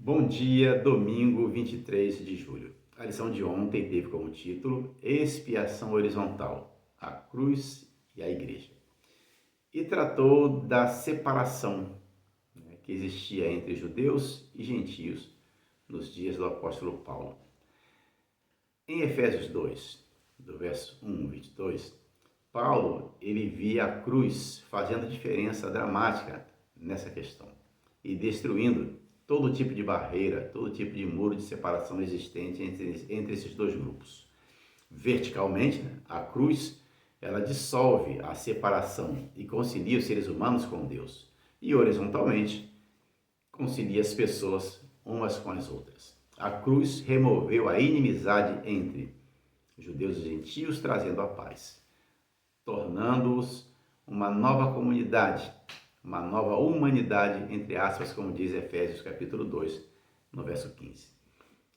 Bom dia, domingo 23 de julho. A lição de ontem teve como título Expiação Horizontal, a cruz e a igreja. E tratou da separação, que existia entre judeus e gentios nos dias do apóstolo Paulo. Em Efésios 2, do verso 1 ao 22, Paulo ele via a cruz fazendo diferença dramática nessa questão e destruindo todo tipo de barreira, todo tipo de muro de separação existente entre esses dois grupos. Verticalmente, a cruz ela dissolve a separação e concilia os seres humanos com Deus. E horizontalmente, concilia as pessoas umas com as outras. A cruz removeu a inimizade entre judeus e gentios, trazendo a paz, tornando-os uma nova comunidade, uma nova humanidade, entre aspas, como diz Efésios capítulo 2, no verso 15.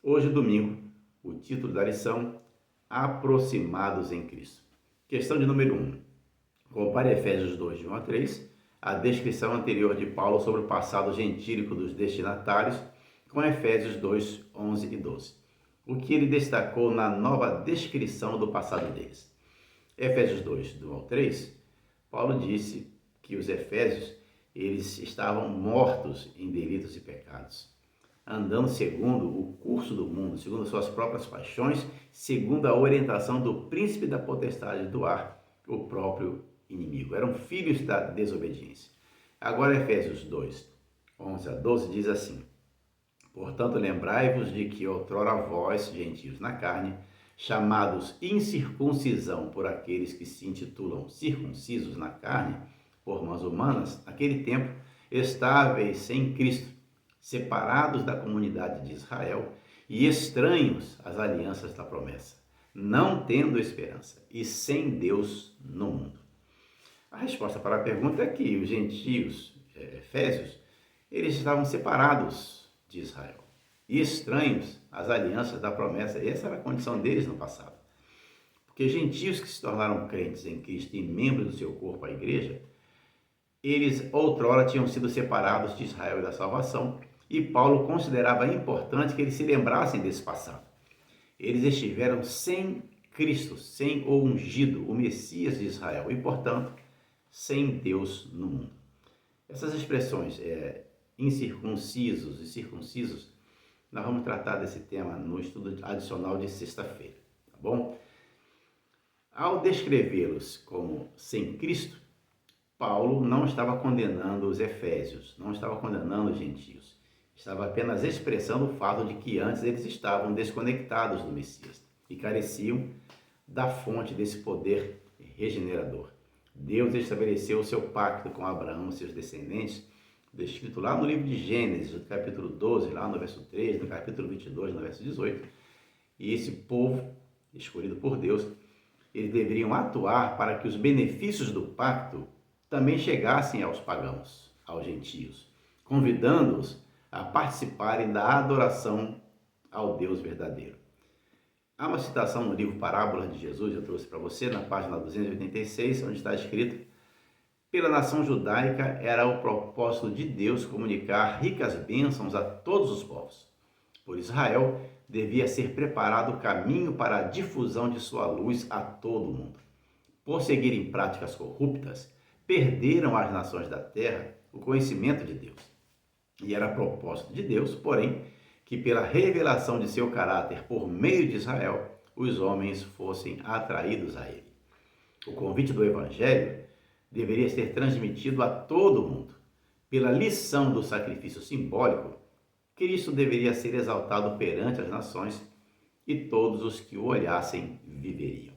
Hoje, domingo, o título da lição, Aproximados em Cristo. Questão de número 1. Compare Efésios 2, de 1 a 3, a descrição anterior de Paulo sobre o passado gentílico dos destinatários, com Efésios 2, 11 e 12. O que ele destacou na nova descrição do passado deles. Efésios 2, do 1 ao 3, Paulo disse que os efésios eles estavam mortos em delitos e pecados, andando segundo o curso do mundo, segundo suas próprias paixões, segundo a orientação do príncipe da potestade do ar, o próprio inimigo. Eram filhos da desobediência. Agora Efésios 2, 11 a 12 diz assim: Portanto, lembrai-vos de que outrora vós, gentios na carne, chamados incircuncisão por aqueles que se intitulam circuncisos na carne, por mãos humanas, naquele tempo estáveis sem Cristo, separados da comunidade de Israel e estranhos às alianças da promessa, não tendo esperança e sem Deus no mundo. A resposta para a pergunta é que os gentios, efésios, eles estavam separados de Israel e estranhos às alianças da promessa. Essa era a condição deles no passado. Porque gentios que se tornaram crentes em Cristo e membros do seu corpo, a igreja, eles outrora tinham sido separados de Israel e da salvação, e Paulo considerava importante que eles se lembrassem desse passado. Eles estiveram sem Cristo, sem o ungido, o Messias de Israel, e portanto, sem Deus no mundo. Essas expressões, incircuncisos e circuncisos, nós vamos tratar desse tema no estudo adicional de sexta-feira, tá bom? Ao descrevê-los como sem Cristo, Paulo não estava condenando os efésios, não estava condenando os gentios, estava apenas expressando o fato de que antes eles estavam desconectados do Messias e careciam da fonte desse poder regenerador. Deus estabeleceu o seu pacto com Abraão e seus descendentes, descrito lá no livro de Gênesis, no capítulo 12, lá no verso 3, no capítulo 22, no verso 18. E esse povo, escolhido por Deus, eles deveriam atuar para que os benefícios do pacto também chegassem aos pagãos, aos gentios, convidando-os a participarem da adoração ao Deus verdadeiro. Há uma citação no livro Parábolas de Jesus, eu trouxe para você, na página 286, onde está escrito: pela nação judaica era o propósito de Deus comunicar ricas bênçãos a todos os povos. Por Israel, devia ser preparado o caminho para a difusão de sua luz a todo o mundo. Por seguirem práticas corruptas, perderam as nações da terra o conhecimento de Deus. E era propósito de Deus, porém, que pela revelação de seu caráter por meio de Israel, os homens fossem atraídos a ele. O convite do Evangelho deveria ser transmitido a todo mundo. Pela lição do sacrifício simbólico, Cristo deveria ser exaltado perante as nações e todos os que o olhassem viveriam.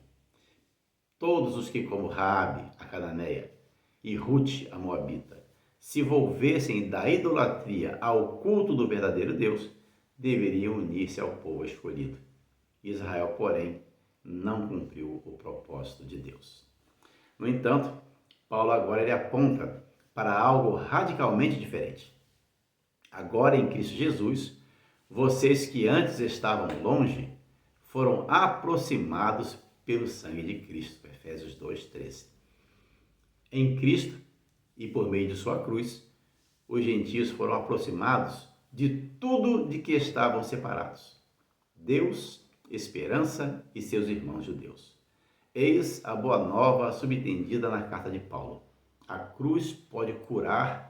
Todos os que, como Raabe, a cananeia, e Ruth, a moabita, se volvessem da idolatria ao culto do verdadeiro Deus, deveriam unir-se ao povo escolhido. Israel, porém, não cumpriu o propósito de Deus. No entanto, Paulo agora ele aponta para algo radicalmente diferente. Agora em Cristo Jesus, vocês que antes estavam longe, foram aproximados pelo sangue de Cristo. Efésios 2:13. Em Cristo e por meio de sua cruz, os gentios foram aproximados de tudo de que estavam separados: Deus, esperança e seus irmãos judeus. Eis a boa nova subtendida na carta de Paulo. A cruz pode curar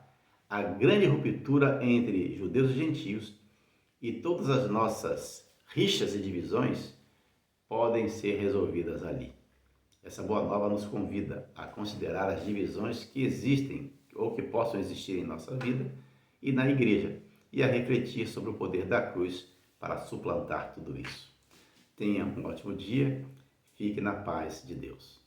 a grande ruptura entre judeus e gentios, e todas as nossas rixas e divisões podem ser resolvidas ali. Essa boa nova nos convida a considerar as divisões que existem ou que possam existir em nossa vida e na igreja, e a refletir sobre o poder da cruz para suplantar tudo isso. Tenha um ótimo dia, fique na paz de Deus.